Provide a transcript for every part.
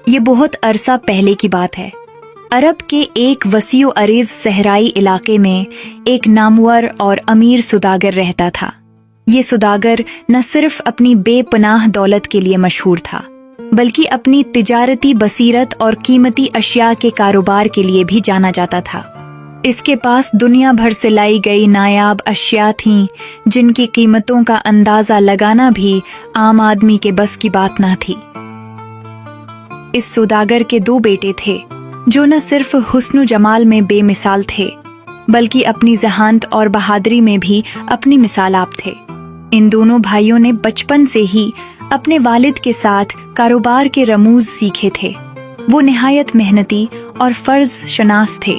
یہ بہت عرصہ پہلے کی بات ہے۔ عرب کے ایک وسیع و عریض صحرائی علاقے میں ایک نامور اور امیر سوداگر رہتا تھا۔ یہ سوداگر نہ صرف اپنی بے پناہ دولت کے لیے مشہور تھا، بلکہ اپنی تجارتی بصیرت اور قیمتی اشیاء کے کاروبار کے لیے بھی جانا جاتا تھا۔ اس کے پاس دنیا بھر سے لائی گئی نایاب اشیاء تھیں جن کی قیمتوں کا اندازہ لگانا بھی عام آدمی کے بس کی بات نہ تھی۔ اس سوداگر کے 2 بیٹے تھے جو نہ صرف حسن و جمال میں بے مثال تھے بلکہ اپنی ذہانت اور بہادری میں بھی اپنی مثال آپ تھے۔ ان دونوں بھائیوں نے بچپن سے ہی اپنے والد کے ساتھ کاروبار کے رموز سیکھے تھے۔ وہ نہایت محنتی اور فرض شناس تھے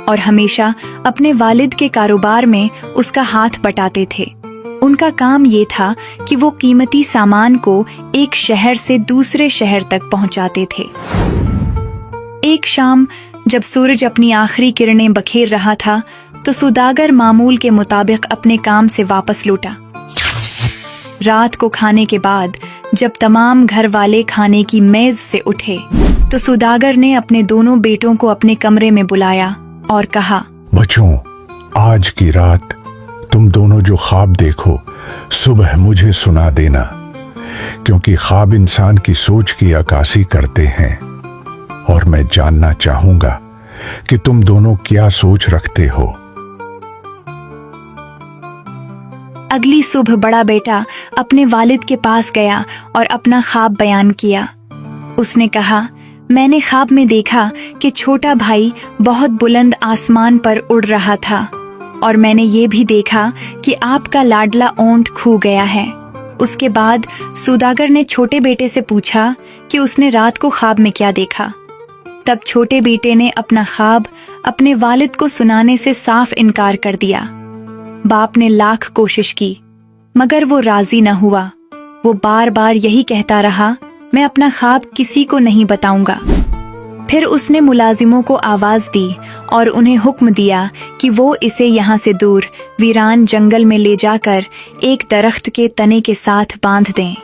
اور ہمیشہ اپنے والد کے کاروبار میں اس کا ہاتھ بٹاتے تھے۔ ان کا کام یہ تھا کہ وہ قیمتی سامان کو ایک شہر سے دوسرے شہر تک پہنچاتے تھے۔ ایک شام جب سورج اپنی آخری کرنیں بکھیر رہا تھا تو سوداگر معمول کے مطابق اپنے کام سے واپس لوٹا۔ رات کو کھانے کے بعد جب تمام گھر والے کھانے کی میز سے اٹھے تو سوداگر نے اپنے دونوں بیٹوں کو اپنے کمرے میں بلایا اور کہا، بچوں، آج کی رات تم دونوں جو خواب دیکھو صبح مجھے سنا دینا، کیونکہ خواب انسان کی سوچ کی عکاسی کرتے ہیں اور میں جاننا چاہوں گا کہ تم دونوں کیا سوچ رکھتے ہو۔ اگلی صبح بڑا بیٹا اپنے والد کے پاس گیا اور اپنا خواب بیان کیا۔ اس نے کہا، میں نے خواب میں دیکھا کہ چھوٹا بھائی بہت بلند آسمان پر اڑ رہا تھا، اور میں نے یہ بھی دیکھا کہ آپ کا لاڈلا اونٹ کھو گیا ہے۔ اس کے بعد سوداگر نے چھوٹے بیٹے سے پوچھا کہ اس نے رات کو خواب میں کیا دیکھا۔ تب چھوٹے بیٹے نے اپنا خواب اپنے والد کو سنانے سے صاف انکار کر دیا۔ باپ نے لاکھ کوشش کی مگر وہ راضی نہ ہوا۔ وہ بار بار یہی کہتا رہا، میں اپنا خواب کسی کو نہیں بتاؤں گا۔ پھر اس نے ملازموں کو آواز دی اور انہیں حکم دیا کہ وہ اسے یہاں سے دور ویران جنگل میں لے جا کر ایک درخت کے تنے کے ساتھ باندھ دیں۔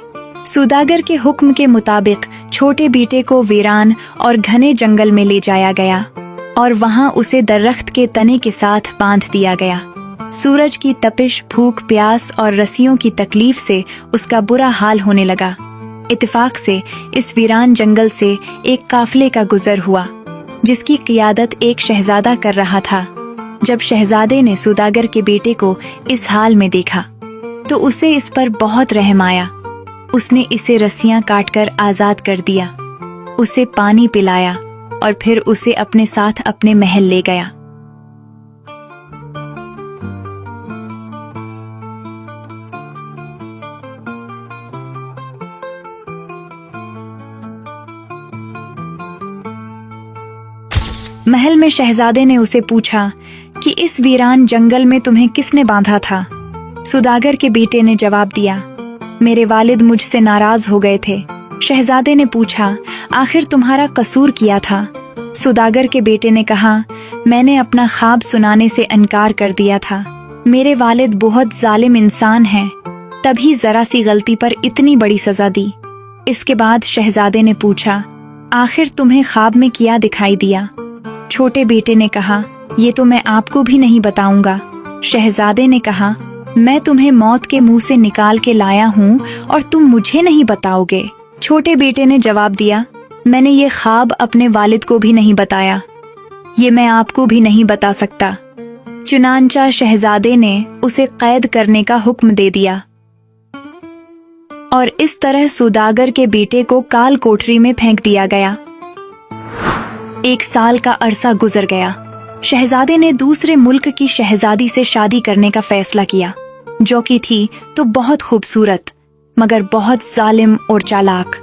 سوداگر کے حکم کے مطابق چھوٹے بیٹے کو ویران اور گھنے جنگل میں لے جایا گیا اور وہاں اسے درخت کے تنے کے ساتھ باندھ دیا گیا۔ سورج کی تپش، بھوک، پیاس اور رسیوں کی تکلیف سے اس کا برا حال ہونے لگا۔ اتفاق سے اس ویران جنگل سے ایک قافلے کا گزر ہوا جس کی قیادت ایک شہزادہ کر رہا تھا۔ جب شہزادے نے سوداگر کے بیٹے کو اس حال میں دیکھا تو اسے اس پر بہت رحم آیا۔ اس نے اسے رسیاں کاٹ کر آزاد کر دیا، اسے پانی پلایا اور پھر اسے اپنے ساتھ اپنے محل لے گیا۔ محل میں شہزادے نے اسے پوچھا کہ اس ویران جنگل میں تمہیں کس نے باندھا تھا؟ سوداگر کے بیٹے نے جواب دیا، میرے والد مجھ سے ناراض ہو گئے تھے۔ شہزادے نے پوچھا، آخر تمہارا قصور کیا تھا؟ سوداگر کے بیٹے نے کہا، میں نے اپنا خواب سنانے سے انکار کر دیا تھا۔ میرے والد بہت ظالم انسان ہیں، تبھی ذرا سی غلطی پر اتنی بڑی سزا دی۔ اس کے بعد شہزادے نے پوچھا، آخر تمہیں خواب میں کیا دکھائی دیا؟ چھوٹے بیٹے نے کہا، یہ تو میں آپ کو بھی نہیں بتاؤں گا۔ شہزادے نے کہا، میں تمہیں موت کے منہ سے نکال کے لایا ہوں اور تم مجھے نہیں بتاؤ گے۔ چھوٹے بیٹے نے جواب دیا، میں نے یہ خواب اپنے والد کو بھی نہیں بتایا، یہ میں آپ کو بھی نہیں بتا سکتا۔ چنانچہ شہزادے نے اسے قید کرنے کا حکم دے دیا اور اس طرح سوداگر کے بیٹے کو کال کوٹری میں پھینک دیا گیا۔ 1 سال کا عرصہ گزر گیا۔ شہزادے نے دوسرے ملک کی شہزادی سے شادی کرنے کا فیصلہ کیا، جو کہ تھی تو بہت خوبصورت مگر بہت ظالم اور چالاک۔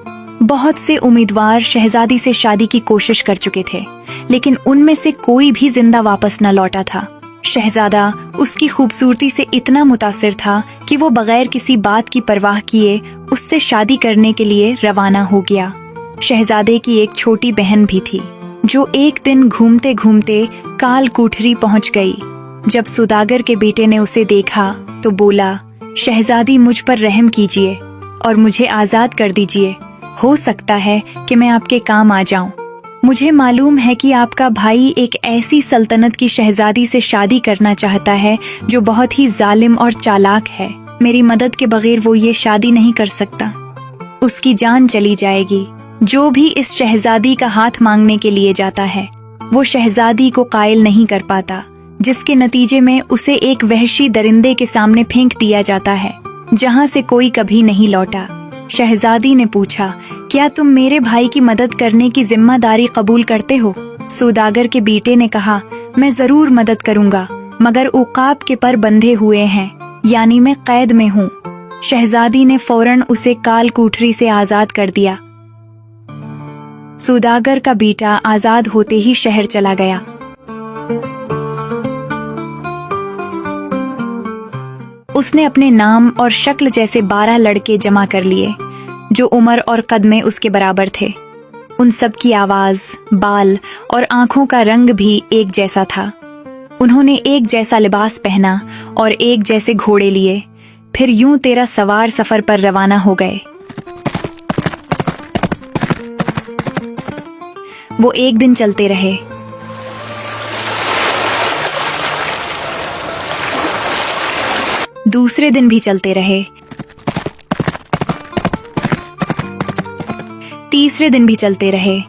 بہت سے امیدوار شہزادی سے شادی کی کوشش کر چکے تھے لیکن ان میں سے کوئی بھی زندہ واپس نہ لوٹا تھا۔ شہزادہ اس کی خوبصورتی سے اتنا متاثر تھا کہ وہ بغیر کسی بات کی پرواہ کیے اس سے شادی کرنے کے لیے روانہ ہو گیا۔ شہزادے کی ایک چھوٹی بہن بھی تھی جو ایک دن گھومتے گھومتے کال کوٹری پہنچ گئی۔ جب سوداگر کے بیٹے نے اسے دیکھا تو بولا، شہزادی مجھ پر رحم کیجیے اور مجھے آزاد کر دیجیے، हो सकता है कि मैं आपके काम आ जाऊं। मुझे मालूम है कि आपका भाई एक ऐसी सल्तनत की शहजादी से शादी करना चाहता है जो बहुत ही जालिम और चालाक है। मेरी मदद के बगैर वो ये शादी नहीं कर सकता। उसकी जान चली जाएगी। जो भी इस शहजादी का हाथ मांगने के लिए जाता है वो शहजादी को कायल नहीं कर पाता, जिसके नतीजे में उसे एक वहशी दरिंदे के सामने फेंक दिया जाता है जहां से कोई कभी नहीं लौटा। शहजादी ने पूछा, क्या तुम मेरे भाई की मदद करने की जिम्मेदारी कबूल करते हो? सौदागर के बेटे ने कहा, मैं जरूर मदद करूंगा, मगर उकाब के पर बंधे हुए हैं, यानी मैं कैद में हूँ। शहजादी ने फौरन उसे काल कोठरी से आजाद कर दिया। सौदागर का बेटा आजाद होते ही शहर चला गया। उसने अपने नाम और शक्ल जैसे 12 लड़के जमा कर लिए जो उम्र और कद में उसके बराबर थे। उन सब की आवाज, बाल और आंखों का रंग भी एक जैसा था। उन्होंने एक जैसा लिबास पहना और एक जैसे घोड़े लिए, फिर यूं 13 सवार सफर पर रवाना हो गए। वो एक दिन चलते रहे। दूसरे दिन भी चलते रहे। तीसरे दिन भी चलते रहे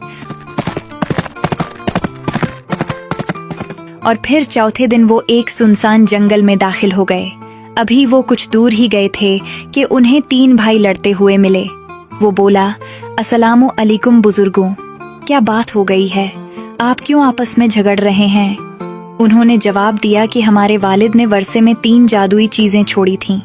और फिर चौथे दिन वो एक सुनसान जंगल में दाखिल हो गए। अभी वो कुछ दूर ही गए थे कि उन्हें 3 भाई लड़ते हुए मिले। वो बोला, अस्सलामु अलैकुम बुजुर्गों, क्या बात हो गई है? आप क्यों आपस में झगड़ रहे हैं? उन्होंने जवाब दिया कि हमारे वालिद ने वर्षे में 3 जादुई चीजें छोड़ी थीं।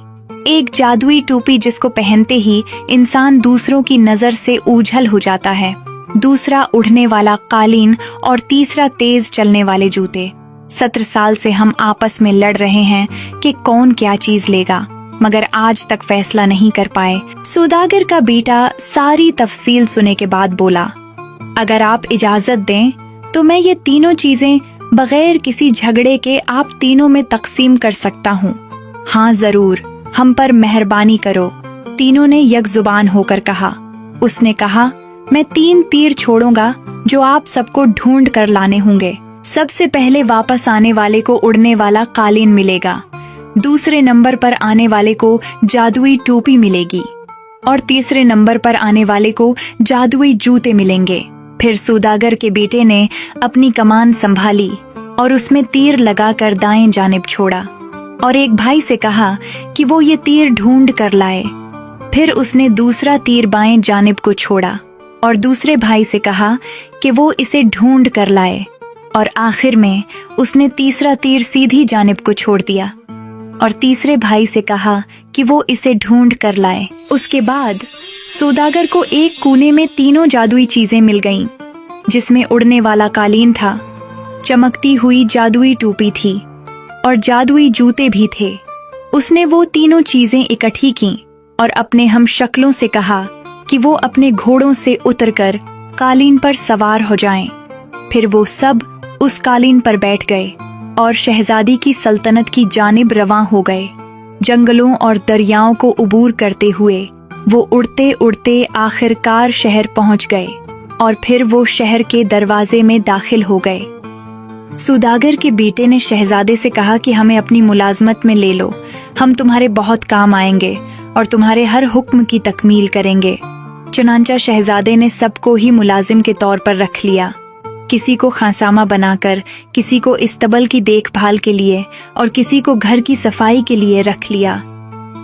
एक जादुई टोपी जिसको पहनते ही इंसान दूसरों की नजर से ओझल हो जाता है, दूसरा उड़ने वाला कालीन और तीसरा तेज चलने वाले जूते। 17 साल से हम आपस में लड़ रहे हैं कि कौन क्या चीज लेगा, मगर आज तक फैसला नहीं कर पाए। सौदागर का बेटा सारी तफसील सुने के बाद बोला, अगर आप इजाजत दें तो मैं ये तीनों चीजें बगैर किसी झगड़े के आप तीनों में तकसीम कर सकता हूँ। हाँ जरूर, हम पर मेहरबानी करो, तीनों ने यक जुबान होकर कहा। उसने कहा, मैं 3 तीर छोड़ूंगा जो आप सबको ढूंढ कर लाने होंगे। सबसे पहले वापस आने वाले को उड़ने वाला कालीन मिलेगा, दूसरे नंबर पर आने वाले को जादुई टोपी मिलेगी और तीसरे नंबर पर आने वाले को जादुई जूते मिलेंगे। फिर सौदागर के बेटे ने अपनी कमान संभाली और उसमें तीर लगाकर दाएं जानिब छोड़ा और एक भाई से कहा कि वो ये तीर ढूंढ कर लाए। फिर उसने दूसरा तीर बाएं जानिब को छोड़ा और दूसरे भाई से कहा कि वो इसे ढूंढ कर लाए और आखिर में उसने तीसरा तीर सीधी जानिब को छोड़ दिया और तीसरे भाई से कहा कि वो इसे ढूंढ कर लाए। उसके बाद सौदागर को एक कोने में तीनों जादुई चीजें मिल गईं, जिसमें उड़ने वाला कालीन था, चमकती हुई जादुई टोपी थी और जादुई जूते भी थे। उसने वो तीनों चीजें इकट्ठी की और अपने हम शक्लों से कहा कि वो अपने घोड़ों से उतरकर कालीन पर सवार हो जाएं। फिर वो सब उस कालीन पर बैठ गए और शहजादी की सल्तनत की जानिब रवां हो गए। जंगलों और दरियाओं को उबूर करते हुए वो उड़ते उड़ते आखिरकार शहर पहुंच गए और फिर वो शहर के दरवाजे में दाखिल हो गए। सौदागर के बेटे ने शहजादे से कहा कि हमें अपनी मुलाजमत में ले लो, हम तुम्हारे बहुत काम आएंगे और तुम्हारे हर हुक्म की तकमील करेंगे। चुनांचा शहजादे ने सबको ही मुलाजिम के तौर पर रख लिया, किसी को खांसामा बनाकर, किसी को इस्तबल की देखभाल के लिए और किसी को घर की सफाई के लिए रख लिया।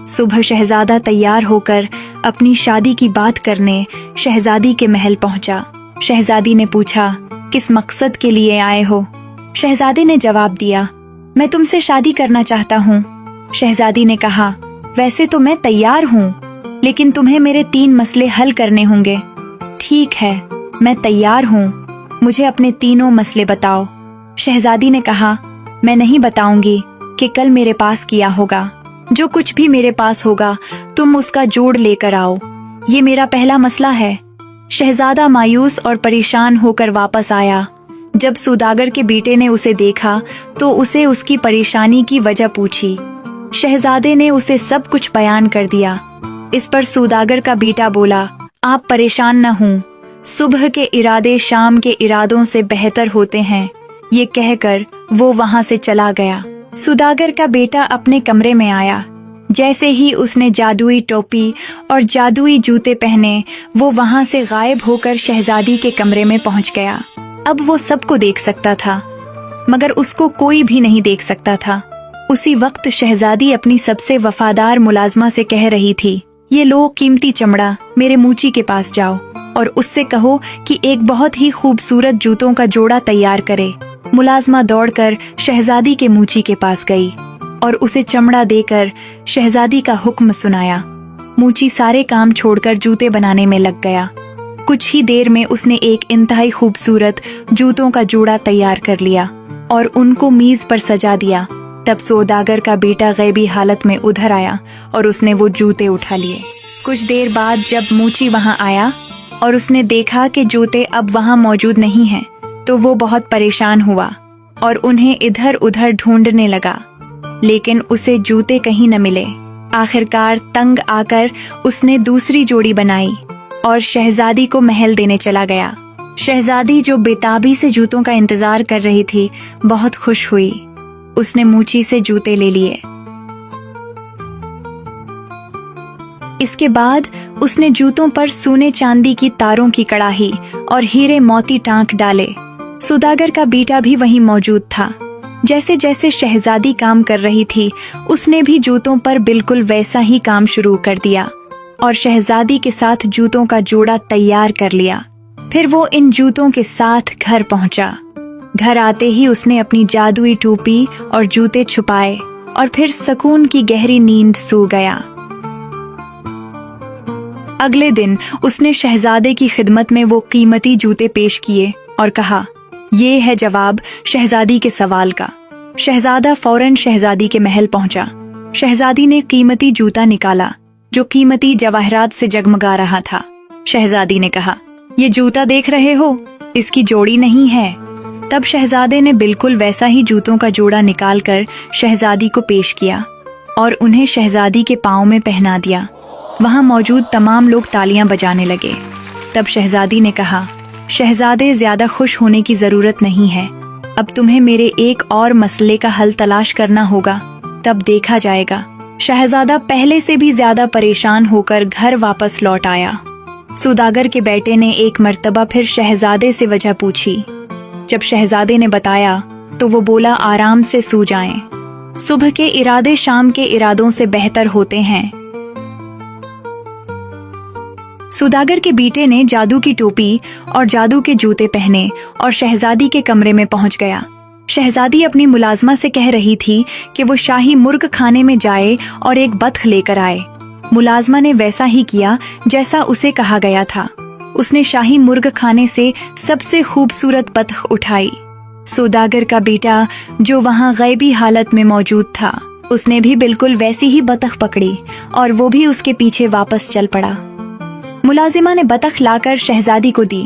सुबह शहजादा तैयार होकर अपनी शादी की बात करने शहजादी के महल पहुंचा। शहजादी ने पूछा, किस मकसद के लिए आए हो? शहजादे ने जवाब दिया, मैं तुमसे शादी करना चाहता हूँ। शहजादी ने कहा, वैसे तो मैं तैयार हूँ, लेकिन तुम्हें मेरे 3 मसले हल करने होंगे। ठीक है, मैं तैयार हूँ, मुझे अपने तीनों मसले बताओ। शहजादी ने कहा, मैं नहीं बताऊंगी कि कल मेरे पास किया होगा। जो कुछ भी मेरे पास होगा तुम उसका जोड़ लेकर आओ। ये मेरा पहला मसला है। शहजादा मायूस और परेशान होकर वापस आया। जब सौदागर के बेटे ने उसे देखा तो उसे उसकी परेशानी की वजह पूछी। शहजादे ने उसे सब कुछ बयान कर दिया। इस पर सौदागर का बेटा बोला, आप परेशान न हों, सुबह के इरादे शाम के इरादों से बेहतर होते हैं। ये कहकर वो वहां से चला गया। सुदागर का बेटा अपने कमरे में आया। जैसे ही उसने जादुई टोपी और जादुई जूते पहने, वो वहां से गायब होकर शहजादी के कमरे में पहुंच गया। अब वो सबको देख सकता था, मगर उसको कोई भी नहीं देख सकता था। उसी वक्त शहजादी अपनी सबसे वफादार मुलाजमा से कह रही थी, ये लो कीमती चमड़ा, मेरे मूची के पास जाओ और उससे कहो कि एक बहुत ही खूबसूरत जूतों का जोड़ा तैयार करे। मुलाजमा दौड़कर शहजादी के मूची के पास गई और उसे चमड़ा देकर शहजादी का हुक्म सुनाया। मूची सारे काम छोड़कर जूते बनाने में लग गया। कुछ ही देर में उसने एक इंतहाई खूबसूरत जूतों का जोड़ा तैयार कर लिया और उनको मीज पर सजा दिया। तब सौदागर का बेटा गैबी हालत में उधर आया और उसने वो जूते उठा लिए। कुछ देर बाद जब मूची वहां आया और उसने देखा कि जूते अब वहां मौजूद नहीं हैं, तो वो बहुत परेशान हुआ और उन्हें इधर उधर ढूंढने लगा, लेकिन उसे जूते कहीं न मिले। आखिरकार तंग आकर उसने दूसरी जोड़ी बनाई और शहजादी को महल देने चला गया। शहजादी जो बेताबी से जूतों का इंतजार कर रही थी, बहुत खुश हुई। उसने मूची से जूते ले लिए। इसके बाद उसने जूतों पर सोने चांदी की तारों की कड़ाही और हीरे मोती टांक डाले। सौदागर का बेटा भी वहीं मौजूद था। जैसे जैसे शहजादी काम कर रही थी, उसने भी जूतों पर बिल्कुल वैसा ही काम शुरू कर दिया और शहजादी के साथ जूतों का जोड़ा तैयार कर लिया। फिर वो इन जूतों के साथ घर पहुंचा। घर आते ही उसने अपनी जादुई टोपी और जूते छुपाए और फिर सुकून की गहरी नींद सो गया। अगले दिन उसने शहजादे की खिदमत में वो कीमती जूते पेश किए और कहा, ये है जवाब शहजादी के सवाल का। शहजादा फौरन शहजादी के महल पहुंचा। शहजादी ने कीमती जूता निकाला जो कीमती जवाहरात से जगमगा रहा था। शहजादी ने कहा, ये जूता देख रहे हो, इसकी जोड़ी नहीं है। तब शहजादे ने बिल्कुल वैसा ही जूतों का जोड़ा निकालकर शहजादी को पेश किया और उन्हें शहजादी के पाँव में पहना दिया। वहां मौजूद तमाम लोग तालियां बजाने लगे। तब शहजादी ने कहा, शहजादे, ज्यादा खुश होने की जरूरत नहीं है। अब तुम्हें मेरे एक और मसले का हल तलाश करना होगा, तब देखा जाएगा। शहजादा पहले से भी ज्यादा परेशान होकर घर वापस लौट आया। सौदागर के बेटे ने एक मर्तबा फिर शहजादे से वजह पूछी। जब शहजादे ने बताया तो वो बोला, आराम से सो जाएं। सुबह के इरादे शाम के इरादों से बेहतर होते हैं। सौदागर के बेटे ने जादू की टोपी और जादू के जूते पहने और शहजादी के कमरे में पहुंच गया। शहजादी अपनी मुलाजमा से कह रही थी कि वो शाही मुर्ग खाने में जाए और एक बतख लेकर आए। मुलाजमा ने वैसा ही किया जैसा उसे कहा गया था। उसने शाही मुर्ग खाने से सबसे खूबसूरत बतख उठाई। सौदागर का बेटा जो वहां गैबी हालत में मौजूद था, उसने भी बिल्कुल वैसी ही बतख पकड़ी और वो भी उसके पीछे वापस चल पड़ा। मुलाजिमा ने बतख लाकर शहजादी को दी।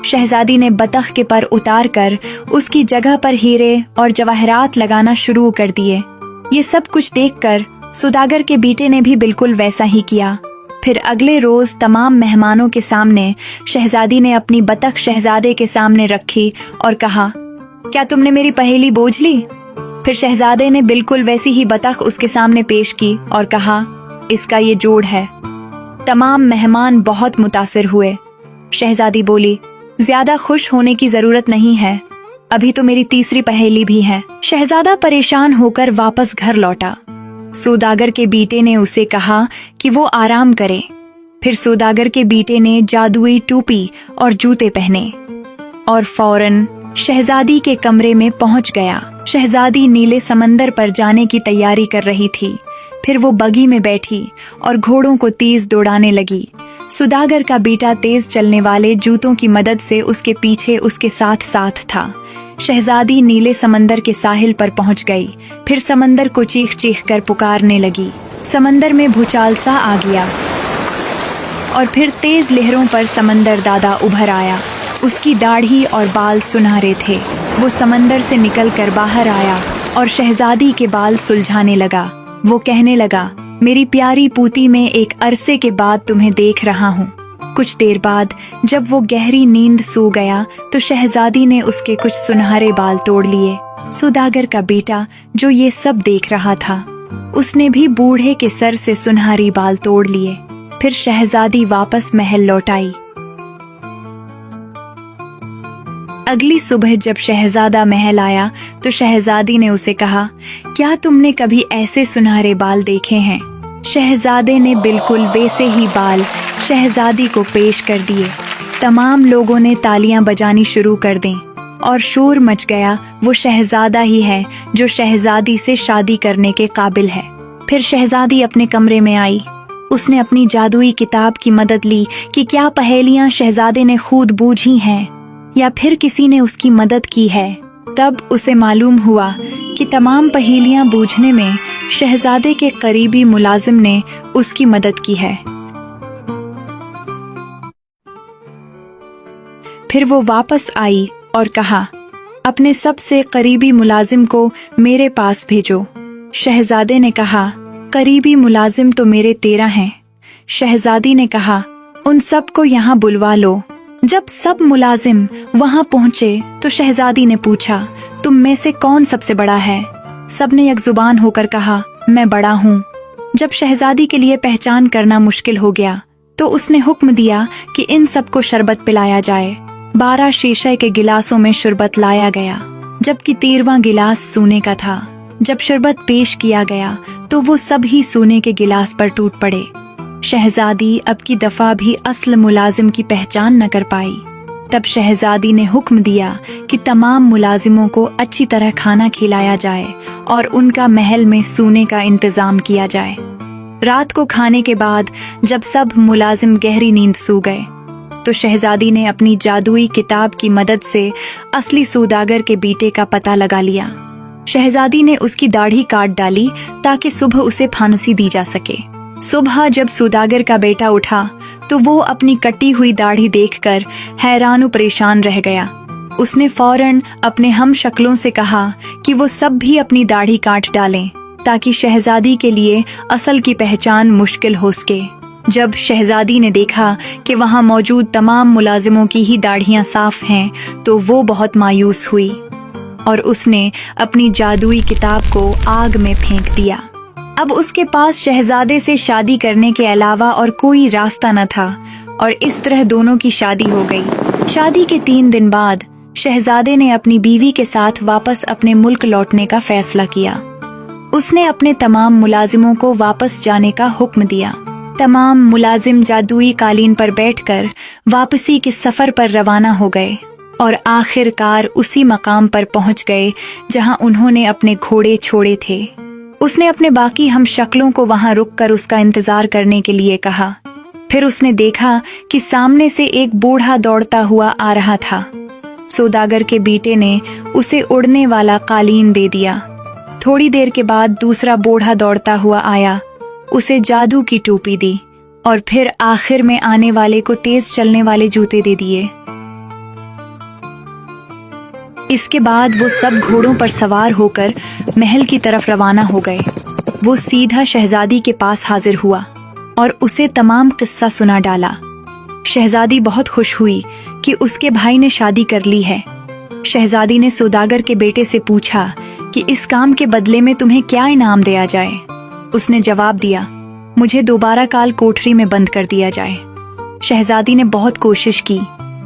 शहजादी ने बतख के पर उतार कर उसकी जगह पर हीरे और जवाहरात लगाना शुरू कर दिए। ये सब कुछ देखकर सौदागर के बेटे ने भी बिल्कुल वैसा ही किया। फिर अगले रोज तमाम मेहमानों के सामने शहजादी ने अपनी बतख शहजादे के सामने रखी और कहा, क्या तुमने मेरी पहेली बूझ ली? फिर शहजादे ने बिल्कुल वैसी ही बतख उसके सामने पेश की और कहा, इसका ये जोड़ है। तमाम मेहमान बहुत मुतासिर हुए। शहजादी बोली, ज्यादा खुश होने की जरूरत नहीं है, अभी तो मेरी तीसरी पहेली भी है। शहजादा परेशान होकर वापस घर लौटा। सौदागर के बेटे ने उसे कहा कि वो आराम करे। फिर सौदागर के बेटे ने जादुई टोपी और जूते पहने और फौरन शहजादी के कमरे में पहुंच गया। शहजादी नीले समंदर पर जाने की तैयारी कर रही थी। फिर वो बगी में बैठी और घोड़ों को तेज दौड़ाने लगी। सौदागर का बेटा तेज चलने वाले जूतों की मदद से उसके पीछे उसके साथ साथ था। शहजादी नीले समंदर के साहिल पर पहुंच गई। फिर समंदर को चीख चीख कर पुकारने लगी। समंदर में भूचाल सा आ गया और फिर तेज लहरों पर समंदर दादा उभर आया। उसकी दाढ़ी और बाल सुनहरे थे। वो समंदर से निकलकर बाहर आया और शहजादी के बाल सुलझाने लगा। वो कहने लगा, मेरी प्यारी पूती, मैं एक अरसे के बाद तुम्हें देख रहा हूँ। कुछ देर बाद जब वो गहरी नींद सो गया तो शहजादी ने उसके कुछ सुनहरे बाल तोड़ लिए। सौदागर का बेटा जो ये सब देख रहा था, उसने भी बूढ़े के सर से सुनहरी बाल तोड़ लिए। फिर शहजादी वापस महल लौट आई। अगली सुबह जब शहजादा महल आया तो शहजादी ने उसे कहा, क्या तुमने कभी ऐसे सुनहरे बाल देखे हैं? शहजादे ने बिल्कुल वैसे ही बाल शहजादी को पेश कर दिए। तमाम लोगों ने तालियां बजानी शुरू कर दी और शोर मच गया। वो शहजादा ही है जो शहजादी से शादी करने के काबिल है। फिर शहजादी अपने कमरे में आई। उसने अपनी जादुई किताब की मदद ली कि क्या पहेलियां शहजादे ने खुद बूझी हैं या फिर किसी ने उसकी मदद की है। तब उसे मालूम हुआ कि तमाम पहेलियां बूझने में शहजादे के करीबी मुलाजिम ने उसकी मदद की है। फिर वो वापस आई और कहा, अपने सबसे करीबी मुलाजिम को मेरे पास भेजो। शहजादे ने कहा, करीबी मुलाजिम तो मेरे 13 हैं। शहजादी ने कहा, उन सब को यहाँ बुलवा लो। जब सब मुलाजिम वहां पहुंचे तो शहजादी ने पूछा, तुम में से कौन सबसे बड़ा है? सबने एक जुबान होकर कहा, मैं बड़ा हूँ। जब शहजादी के लिए पहचान करना मुश्किल हो गया तो उसने हुक्म दिया कि इन सबको शरबत पिलाया जाए। 12 शीशे के गिलासों में शरबत लाया गया, जबकि 13वां गिलास सोने का था। जब शरबत पेश किया गया तो वो सभी सोने के गिलास पर टूट पड़े। शहजादी अब की दफा भी असल मुलाजिम की पहचान न कर पाई। तब शहजादी ने हुक्म दिया कि तमाम मुलाजिमों को अच्छी तरह खाना खिलाया जाए और उनका महल में सोने का इंतजाम किया जाए। रात को खाने के बाद जब सब मुलाजिम गहरी नींद सो गए तो शहजादी ने अपनी जादुई किताब की मदद से असली सौदागर के बेटे का पता लगा लिया। शहजादी ने उसकी दाढ़ी काट डाली ताकि सुबह उसे फांसी दी जा सके। सुबह जब सौदागर का बेटा उठा तो वो अपनी कटी हुई दाढ़ी देखकर हैरान और परेशान रह गया। उसने फौरन अपने हम शक्लों से कहा कि वो सब भी अपनी दाढ़ी काट डालें ताकि शहजादी के लिए असल की पहचान मुश्किल हो सके। जब शहजादी ने देखा कि वहां मौजूद तमाम मुलाजिमों की ही दाढ़ियां साफ हैं तो वो बहुत मायूस हुई और उसने अपनी जादुई किताब को आग में फेंक दिया। अब उसके पास शहजादे से शादी करने के अलावा और कोई रास्ता न था और इस तरह दोनों की शादी हो गई। शादी के 3 दिन बाद शहजादे ने अपनी बीवी के साथ वापस अपने मुल्क लौटने का फैसला किया। उसने अपने तमाम मुलाजिमों को वापस जाने का हुक्म दिया। तमाम मुलाजिम जादुई कालीन पर बैठकर वापसी के सफर पर रवाना हो गए और आखिरकार उसी मकाम पर पहुंच गए जहां उन्होंने अपने घोड़े छोड़े थे। उसने अपने बाकी हम शक्लों को वहां रुककर उसका इंतजार करने के लिए कहा। फिर उसने देखा कि सामने से एक बूढ़ा दौड़ता हुआ आ रहा था। सौदागर के बेटे ने उसे उड़ने वाला कालीन दे दिया। थोड़ी देर के बाद दूसरा बूढ़ा दौड़ता हुआ आया, उसे जादू की टोपी दी और फिर आखिर में आने वाले को तेज चलने वाले जूते दे दिए। इसके बाद वो सब घोड़ों पर सवार होकर महल की तरफ रवाना हो गए। वो सीधा शहजादी के पास हाजिर हुआ और उसे तमाम किस्सा सुना डाला। शहजादी बहुत खुश हुई कि उसके भाई ने शादी कर ली है। शहजादी ने सौदागर के बेटे से पूछा कि इस काम के बदले में तुम्हें क्या इनाम दिया जाए। उसने जवाब दिया, मुझे दोबारा काल कोठरी में बंद कर दिया जाए। शहजादी ने बहुत कोशिश की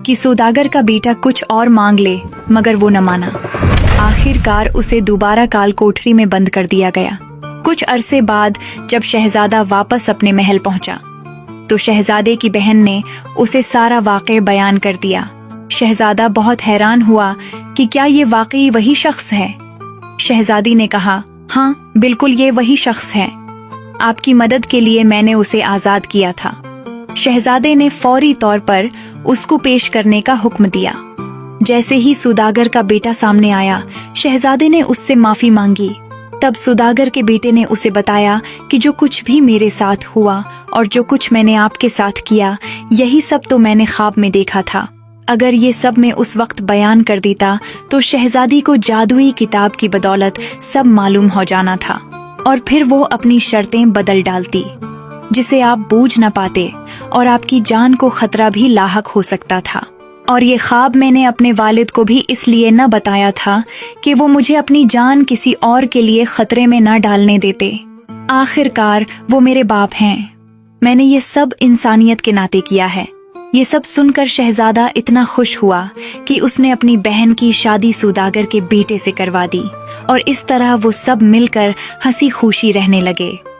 कि सौदागर का बेटा कुछ और मांग ले, मगर वो न माना। आखिरकार उसे दोबारा काल कोठरी में बंद कर दिया गया। कुछ अरसे बाद जब शहजादा वापस अपने महल पहुंचा तो शहजादे की बहन ने उसे सारा वाक़या बयान कर दिया। शहजादा बहुत हैरान हुआ कि क्या ये वाकई वही शख्स है। शहजादी ने कहा, हाँ बिल्कुल ये वही शख्स है। आपकी मदद के लिए मैंने उसे आज़ाद किया था। शहजादे ने फौरी तौर पर उसको पेश करने का हुक्म दिया। जैसे ही सौदागर का बेटा सामने आया, शहजादे ने उससे माफी मांगी। तब सौदागर के बेटे ने उसे बताया कि जो कुछ भी मेरे साथ हुआ और जो कुछ मैंने आपके साथ किया, यही सब तो मैंने ख्वाब में देखा था। अगर ये सब मैं उस वक्त बयान कर देता तो शहजादी को जादुई किताब की बदौलत सब मालूम हो जाना था और फिर वो अपनी शर्तें बदल डालती। जिसे आप बूझ न पाते और आपकी जान को खतरा भी लाहक हो सकता था। और ये ख्वाब मैंने अपने वालिद को भी इसलिए न बताया था कि वो मुझे अपनी जान किसी और के लिए खतरे में न डालने देते। आखिरकार वो मेरे बाप हैं। मैंने ये सब इंसानियत के नाते किया है। ये सब सुनकर शहजादा इतना खुश हुआ कि उसने अपनी बहन की शादी सौदागर के बेटे से करवा दी और इस तरह वो सब मिलकर हंसी खुशी रहने लगे।